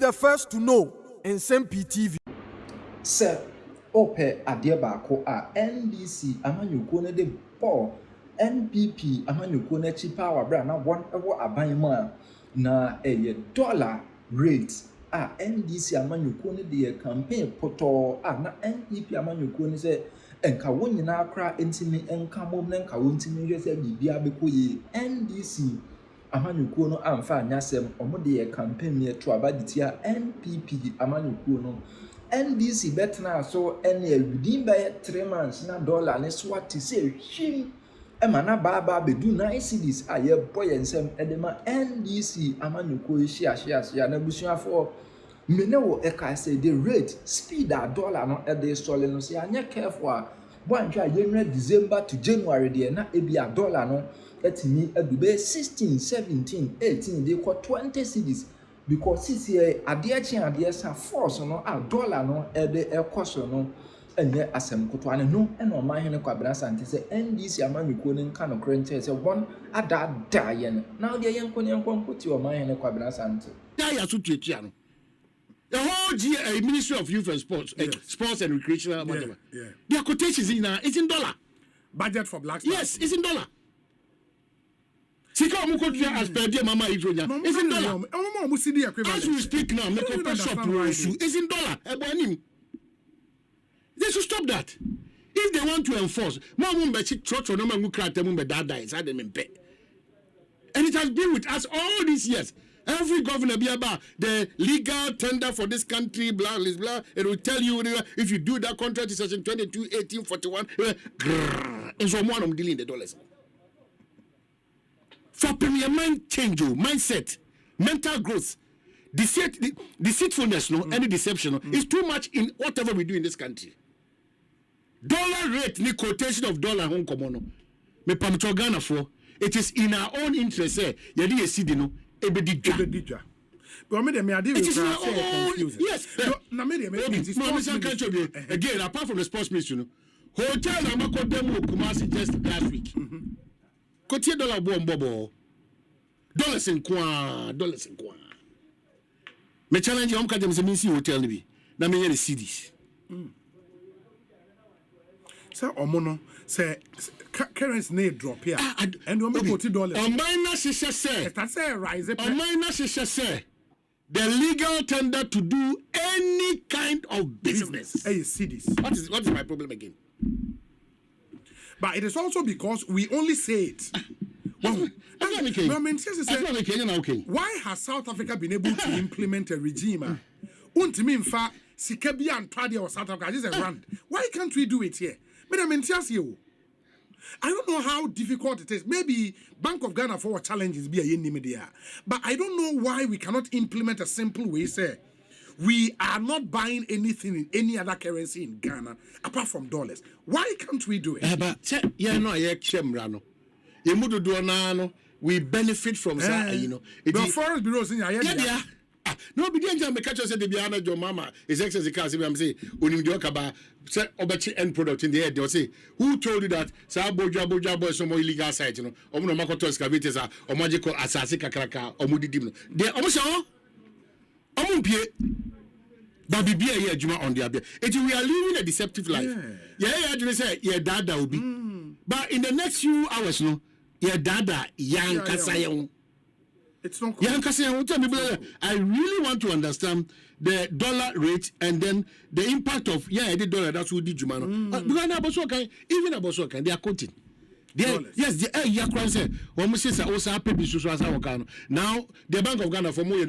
the first to know in Nsem-Pii TV. Sir, ope adeɛ baako a NDC amanyɔkuo no de bɔ NPP amanyɔkuo no akyi power bra na wɔn ɛwɔ aban mu a na dollar rate a NDC amanyɔkuo no de campaign pɔtɔ a na NPP amanyɔkuo no sɛ enka wɔn nyinaa kora ntimi enka mom na enka wɔn ntimi hwɛ sɛ biribi abɛkɔ yie NDC amanyɔkuo no amfa anyasɛm ɔmo de campaign ne to abadetia NPP amanyɔkuo no NDC betna so any within by 3 months na dollar ne so what say him e ma na ba bedu 9 cedis aye boy ensem edema NDC amanyuko hia na busuafo mene wo e ka say the rate speed a dollar no e dey solid no say anya careful a boantwa January December to January de na e bi a dollar no etimi adube 16 17 18 dey kwa 20 cedis because this year adie sa force no a dollar no e de ekoso no enye asem kotoa ne no e no Ɔmanhene Kwabena Asante se NDC amanyuko ne nka no krente se won ada ye no now de yenkoti Ɔmanhene Kwabena Asante ya so tuatua no the whole Ministry of Youth and Sports Sports and Recreational whatever their quotations is in dollar budget for black yes it's in dollar. Sika omukotua as per dia mama Idronya is in dollar. As we speak now, make a shop is in dollar. They should stop that. If they want to enforce, and it has been with us all these years. Every governor be about the legal tender for this country, blah blah blah. It will tell you if you do that contract in section 22, 1841, and so one of dealing the dollars. For premier mind change, mindset, mental growth, deceitfulness, any deception is too much in whatever we do in this country. Dollar rate, the quotation of dollar home common. Me pamto Ghana for it is in our own interest. Yadi esidi no ebedija. But me dem ade it is in our own yes. Na me dem again apart from the sports ministry, hotel amakodem Kumasi just last week. Kotie dollar bobo dollars in kwa me challenge you am say me see hotel ni bi na me hear the cedis say omono say currency na drop here and we make $40 on minus say that say rise on minus say the legal tender to do any kind of business hey cedis what is my problem again? But it is also because we only say it. Why has South Africa been able to implement a regime? Or South Africa just a rand. Why can't we do it here? I don't know how difficult it is. Maybe Bank of Ghana for challenges be a media, but I don't know why we cannot implement a simple way. Say we are not buying anything in any other currency in Ghana apart from dollars. Why can't we do it? But we benefit from that, you know. The foreign bureaus in no, be danger me catch us the Biana your mama is excess cars. I'm saying unim diokaba say obechi end product in the air. They'll say who told you that sa boja boy some more illegal site, you know. Omo no makoto excavators are or magical assassin kakraka or mudidim. They almost Omumpie but be here juma on the we are living a deceptive life. You say dada will be. But in the next few hours, no, dada young kasayon. It's not young kasayon. I really want to understand the dollar rate and then the impact of the dollar. That's what did Jumano. Even about they are quoting. Yes, the Yakran said, now the Bank of Ghana for more you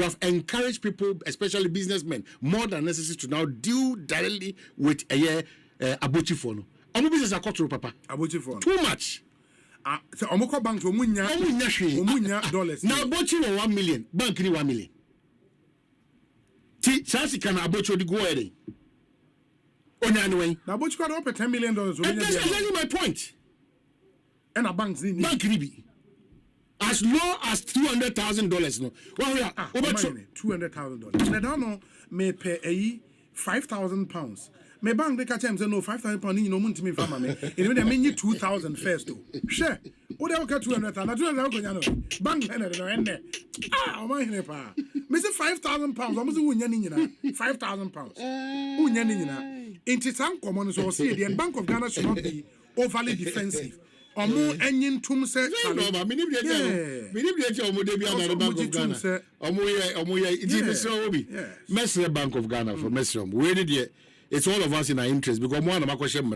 have encouraged people, especially businessmen, more than necessary to now deal directly with a abuchi phone. Business are papa. Too much. So Omoko Bank Omunya dollars. Now abuchi 1 million, bank 1 million. Chasi can abuchi the go ahead. Now, but you got up $10 million. That's exactly my point. And a bank ribi. As low as $200,000. No. Well, we are $200,000. I don't know. May pay a £5,000. My bank they catch him say no £5,000. You know, money to me from me. Even they mean you 2,000 first too. Sure. What they got 200,000. 200,000. Bank end there. Ah, Ɔmanhene pa. Me say 5,000 pounds. I'm saying unya ni nyina 5,000 pounds. Unya ni nyina. Inti san common so say the Bank of Ghana should not be overly defensive. Omo enyin tum say no ma minib de omo de bia na Bank of Ghana. Omo ye iti Mesro obi. Mesro Bank of Ghana for Mesro. We need the it's all of us in our interest because one of my question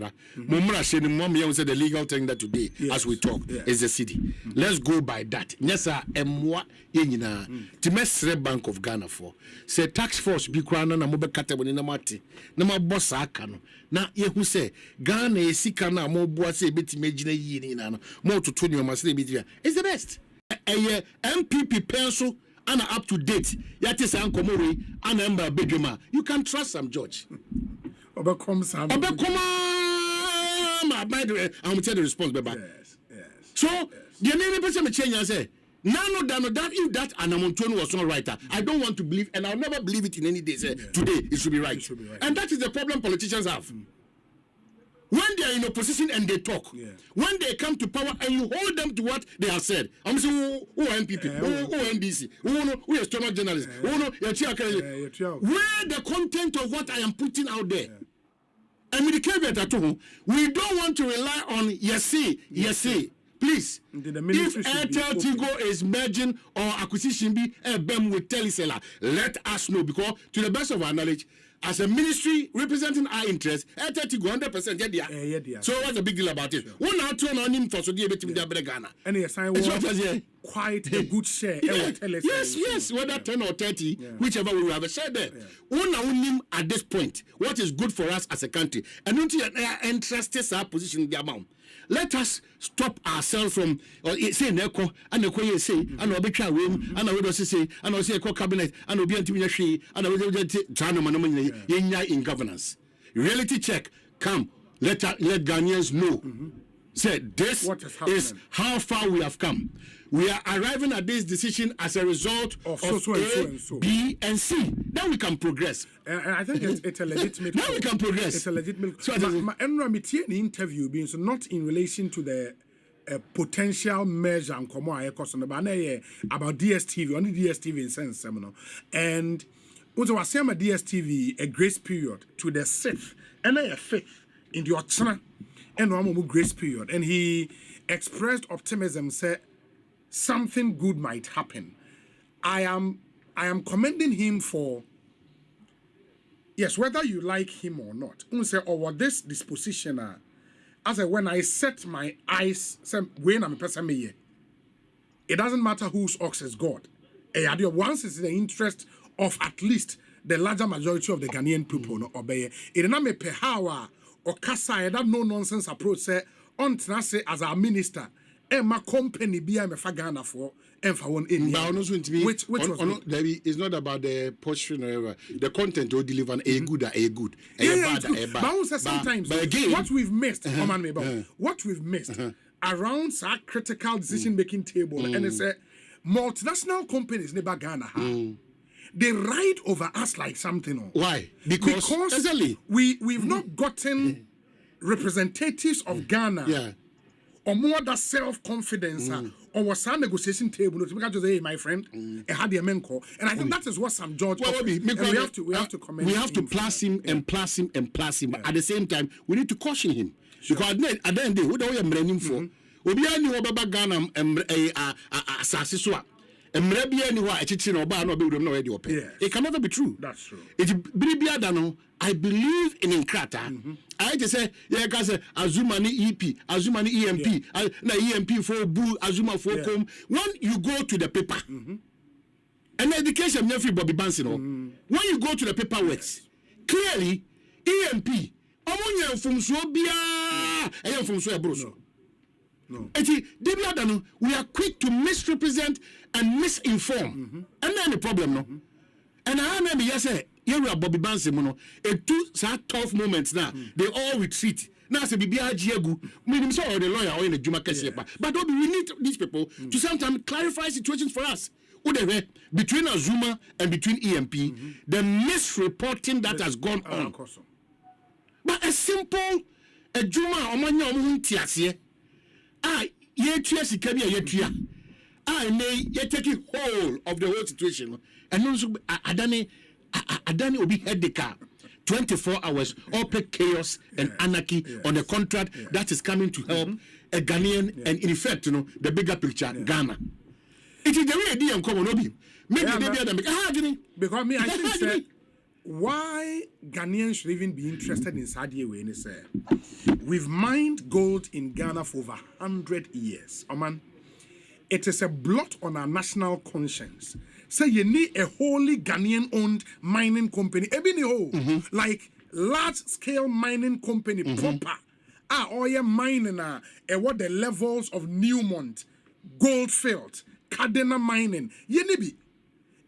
say the legal thing that today as we talk is the city. Let's go by that. Yes sir, emwa yenyina. The Mesre Bank of Ghana for say tax force bi kwa na mo be kata boni na mate. Na ma boss aka no. Na ye hu say Ghana esika na mo boa say betime gina yi ni na no. Mo toto ni o ma say be it's the best. MPP pencil and up to date. Yati say ankomori and emba bedwuma. You can trust some judge. Obekoma, by the way, I'm tell the response, baby. Yes. So, the name person change and say, no, that if that Anamontoni was not right, I don't want to believe, and I'll never believe it in any day. Say, today it should be right. And that is the problem politicians have. When they are in opposition and they talk, when they come to power and you hold them to what they have said, I'm saying, who are NPP, who are NDC, who are stomach journalists, where the content of what I am putting out there. And with the caveat at home, we don't want to rely on yes. Please, if Airtel Tigo is merging or acquisition be BEM with Telecela, let us know because to the best of our knowledge, as a ministry representing our interests, Airtel Tigo 100% So what's the big deal about it? One out two on him for so dear Ghana. And yes, I was quite a good share. Yes, whether 10 or 30, whichever we will have a share there. One on him at this point, what is good for us as a country, and until interested our position in the amount. Let us stop ourselves from saying Neko and the say and Obetra room and I would also say and I say cabinet and Obi Antimina and I would in governance. Reality check. Come, let Ghanaians know. Say this is how far we have come. We are arriving at this decision as a result of A, B, and C. Then we can progress. And I think it's a legitimate. Now we can progress. It's a legitimate. So my interview being so not in relation to the potential measure and come on about DSTV, only DSTV in sense seminar. And also was saying DSTV a grace period to the 6th and a 5th in the Ochana and one grace period. And he expressed optimism, said something good might happen. I am commending him for, yes, whether you like him or not. Or this disposition, as when I set my eyes, when I'm a person, it doesn't matter whose ox is God. Once it's in the interest of at least the larger majority of the Ghanaian people, no obey. It not me pehawa or kasa that no nonsense approach say on say as our minister. My company be a Ghana for and for one in which was it's not about the portion or whatever. The content will deliver a good, a bad. But sometimes but again, what we've missed, what we've missed around our critical decision making table, and it's a multinational companies never Ghana have. They ride over us like something. Why? Because we've not gotten representatives of Ghana. Or more that self-confidence or was our negotiation table because just hey my friend had the men call and I think that is what some judge we have to comment. We have to plus him and plus him and plus him but at the same time we need to caution him because at the end of the day who do we am for obi ani wo baba Ghana asase so a emre bia ni ho a echichi na oba na obewuram na we de ope it can never be true. That's true. It bibia da no I believe in Nkrata. I just say yeah ka say Azuma ni EP Azuma ni EMP na EMP for bu Azuma for come when you go to the paper and education never Bobby Bansi no when you go to the paperwork clearly EMP omonya mfumso bia eya mfumso e bro so no. We are quick to misrepresent and misinform. And then the problem, no. And I remember yesterday, here we are Bobby Bansi, no. It took such tough moments now. They all retreat. Now, say BBIGU, meaning so or the lawyer or in the Juma Kessepa. But we need these people to sometimes clarify situations for us. Whatever between Azuma and between EMP, the misreporting that has gone on. But a simple Juma Omanya Omuntiasie. Yetua sika bia yetua I may you taking hold of the whole situation, and also Adani will be head the car. 24 hours, open chaos and anarchy on the contract that is coming to help a Ghanaian and in effect, the bigger picture, Ghana. It is the way idea come on, maybe because me, I think say, why Ghanaians should even be interested in Saudi way is we've mined gold in Ghana for over 100 years. Oh man, it is a blot on our national conscience. Say you need a wholly Ghanaian-owned mining company, like large-scale mining company proper. Oil mining what the levels of Newmont, Goldfield, Cardena mining. You need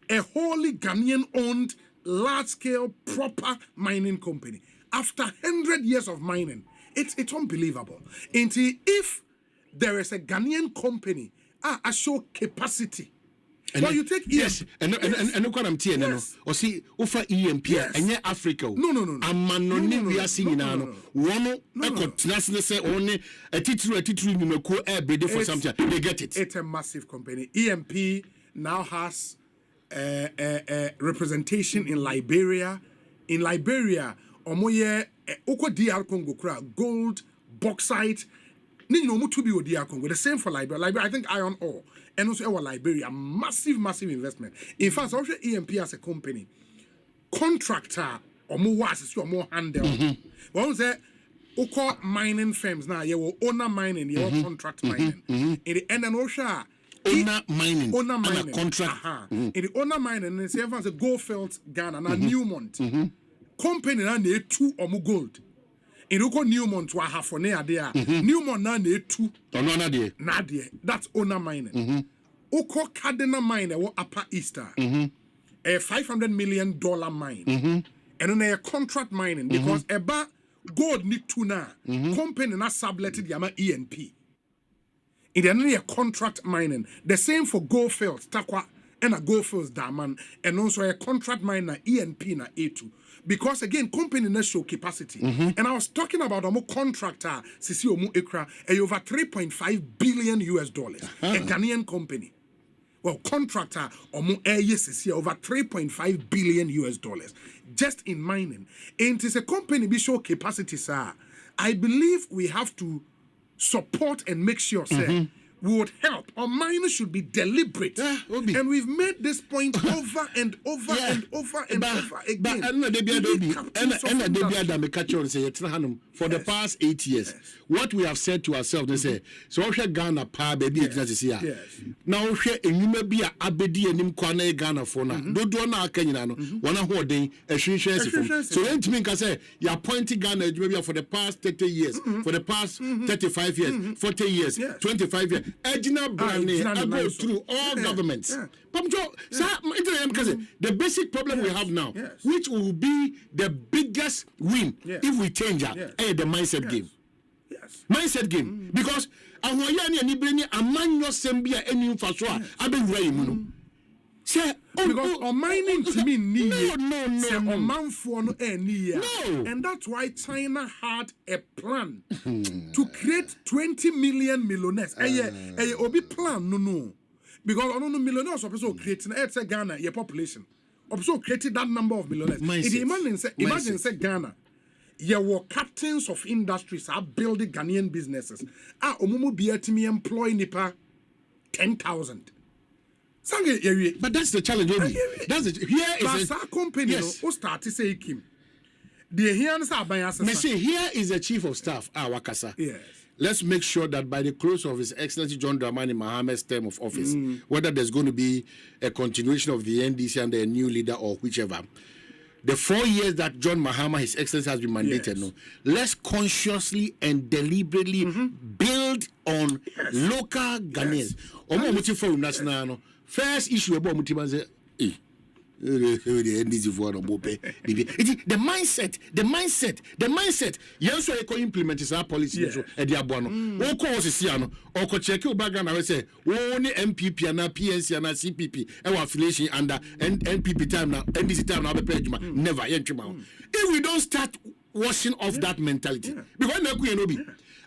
a wholly Ghanaian-owned large-scale proper mining company. After 100 years of mining, it's unbelievable. If there is a Ghanaian company, I show capacity. But you take yes, and look what I'm telling you. Or see, offer EMP and Africa. No. I'm we are seeing now. One, say only a titru in the air bid for something. They get it. It's a massive company. EMP now has representation in Liberia. In Liberia, omoye oko DR Congo gold, bauxite. The same for Liberia. Liberia, I think iron ore. And also our Liberia, massive investment. In fact, also EMP as a company, contractor or more was more handle. What was that? Oko mining firms now, you will owner mining, you will contract mining. In the end, and also owner mining, contract. In the owner mining, and say a Goldfield Ghana, now Newmont company now they 2 or more gold. In Uko Newmont to a half on there. Newmont na ne 2. Nadia. That's owner mining. Uko Cardena mine or Upper Easter. A $500 million mine. And then a contract mining because eba gold need to na company na subletted yama ENP. In the a contract mining. The same for Goldfield, Takwa, and a Goldfields Daman, and also a contract miner ENP na A2. Because again, company na show capacity. And I was talking about a contractor, Sisi Omu Ekra, over $3.5 billion. A Ghanaian company. Well, contractor Omu Sisi over $3.5 billion just in mining. And it is a company we show capacity, sir. I believe we have to support and make sure, sir, we would help. Our miners should be deliberate. And we've made this point over and over and over and over again. For the past 8 years, what we have said to ourselves, they say, so Ghana pa baby now you may be a abedi and Kwana Ghana for now. Don't do na Kenyan, one of what they a so it means say you're appointing Ghana maybe for the past 30 years, for the past 35 years, 40 years, 25 years. Ejina Brane, I go through all governments. The basic problem we have now, which will be the biggest win if we change the mindset game. Mindset game. Because Ahoyani and Ibrani Amanyo Sembia any Faswa, I've been very muno. Because mining to me no. And that's why China had a plan to create 20 million millionaires. Obi plan no. Because I don't know millionaires also creating Ghana your population. Also created that number of millionaires. Imagine say Ghana. You were captains of industries are building Ghanaian businesses. Omumu biatimi employ nipa 10,000. But that's the challenge. That's it. Here is a company who started saying Kim. Here is the chief of staff, Wakasa. Yes. Let's make sure that by the close of His Excellency John Dramani Mahamad's term of office, whether there's going to be a continuation of the NDC and a new leader or whichever, the 4 years that John Mahama, His Excellency, has been mandated, let's consciously and deliberately build on local Ghanaians. First issue about Mutimanze, the mindset. Yes, so I can implement this policy. At the Abuano, all causes Siano, or check your background. I say, only MPP and PNC and CPP, our affiliation under NPP time now, NDC time now, never. If we don't start washing off that mentality, because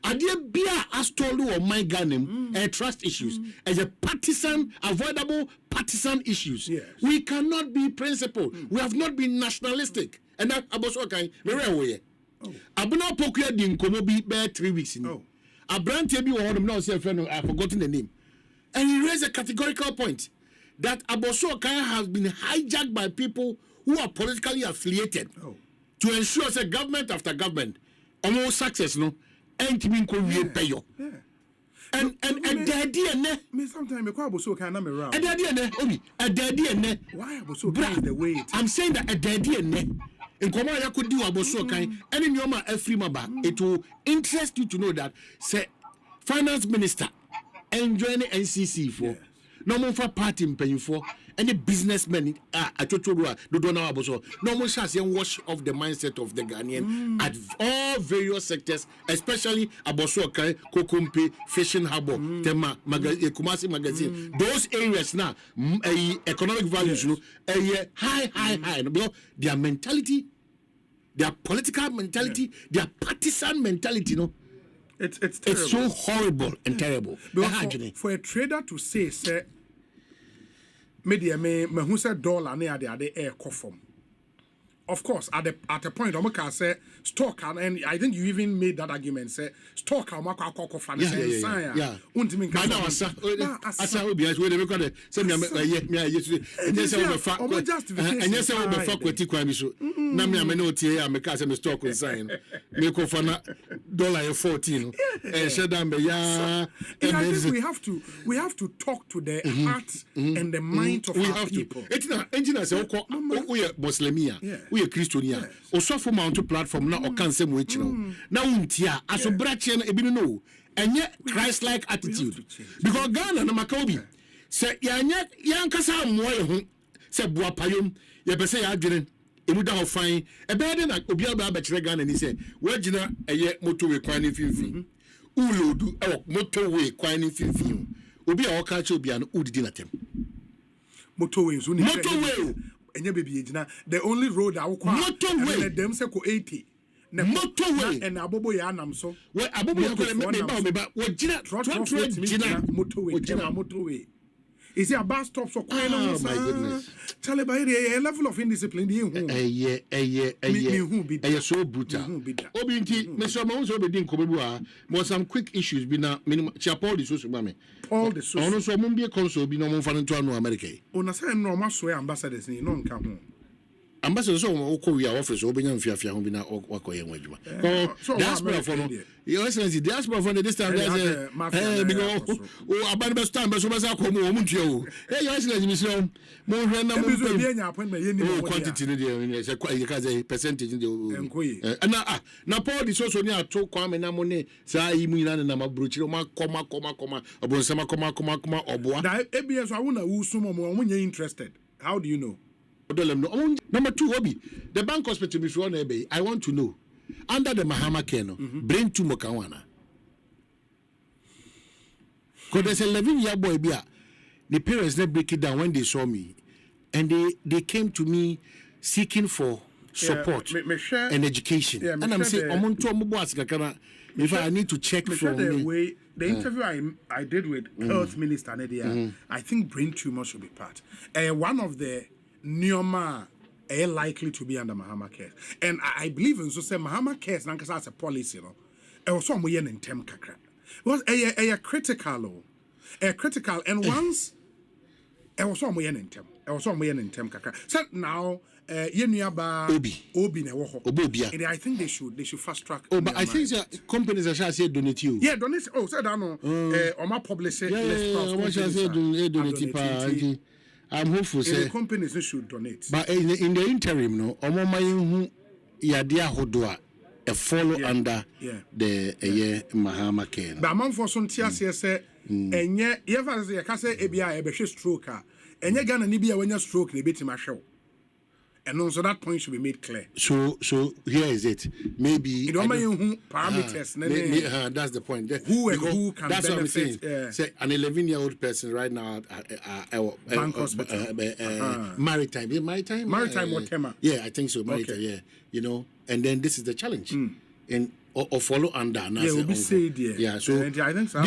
Idea beer as told or my Ghana trust issues as a partisan, avoidable partisan issues. Yes. We cannot be principled. We have not been nationalistic. And that about what kind of Abuna Pokia din Komo be bare 3 weeks in. Oh. A brand TB or him now say friend I've forgotten the name. And he raised a categorical point that Aboso Kaya has been hijacked by people who are politically affiliated to ensure that government after government almost success no ain't been pay you. And the idea me sometimes me kwa Aboso Kaya na me round. and the idea Obi a the idea Why Aboso Kaya is the way it I'm saying that a the idea in Koma ya could do Aboso Kaya and in Yoma every maba it will interest you to know that say finance minister enjoying NCC for no more for party paying for any businessmen at Chochorua do don't know Aboso no more chance and wash off the mindset of the Ghanaian at all various sectors, especially Aboso Kaya, Kokumpe, Fishing Harbor, Tema, Kumasi Magazine, those areas now economic values high because their mentality, their political mentality, their partisan mentality, it's terrible. it's so horrible and terrible. For a trader to say media me who said dollar near the air coffin. Of course, at a point, I can say stock, and I think you even made that argument. Say stock, I'm not coffin. Yeah. Asa obi as we dey record it. Say me yesterday. And yes, I will fact. And yes, I will fact with kwami so. Na me no tie am ka say me stock on sign. Me ko for na $14. And share down be ya. I think we have to talk to the heart and the mind of our people. It's not engineer say we Muslimia. We Christiania. Osofo mount platform na o kan sem we chino. Na untia aso brache na ebi no. And yet Christ-like attitude. Because Ghana na Makaobi say yankasa moye ho say boa payom ye be say ya adwene emu da ho fan e be de na obi aba ba kire Ghana ni say we gina eye motorway kwan ni finfin ulodu e motorway kwan ni finfin obi a o ka che obi an udidi na tem motorway so ni motorway enye bebi egina the only road I will motorway and them say ko 80 motorway and abobo ya nam so we abobo ya ko me ba wo gina motorway is it a bus stop so quite oh my goodness tell about a level of indiscipline so brutal obi nti me so ma so be din ko bebu a mo some quick issues bi na minimum chapel the so ba me all the so ono so mo bi console bi no mo fa nto anu America ona say no ma so ambassadors ni no nka ho ambassador so wo ko wi office obenya mfiafia ho bi na wakoye nwadwuma diaspora for no your excellency diaspora for this time because abani be stand be so be say akomo o muntua o your excellency mi so mo hwe na mo be enya appointment ye ni mo quantity ni dey say you can say percentage dey na Paul di so ni ato kwame na mo ne say yi mu nyina na mabrochire ma koma obonsama koma oboa da ebien so awuna wu sumo mo nya interested. How do you know? Number 2, Obi, the bank hospital before Nebe, I want to know, under the Mahama Keno, bring 2 Mokawana. Because there's a 11-year boy, the parents never break it down when they saw me. And they came to me seeking for support and education. And I'm saying, if I need to check from the interview I did with Health Minister Nadia, I think brain tumor should be part. One of the Nyoma are likely to be under Mahama Cares. And I believe in so say Mahama Cares nankasa as a policy, it was some way in tem kakra. It was a critical and once it was some way in tem. It was some way in tem kakra. So now Yenuaba Obi na woho. And I think they should fast track. Oh, but I think companies are shall say donate you. Yeah, donate. Oh, said I know. Oma publish it. What shall say donate. I'm hopeful say the companies should donate. But in the interim, no, Omomayin Yadia Hodoa follow under the Mahama Care. But man for some tears say, and yet, ever say, I can say, a stroke, and you're gonna need when you stroke, they beat my show. And also that point should be made clear. So here is it. Maybe parameters. That's the point. Who can that's benefit? What I'm saying. Say an 11-year-old person right now, bank hospital, maritime, or tema. Yeah, I think so. Maritime, yeah. And then this is the challenge. And or follow under. Yeah, will be said, yeah. Yeah, so I think so.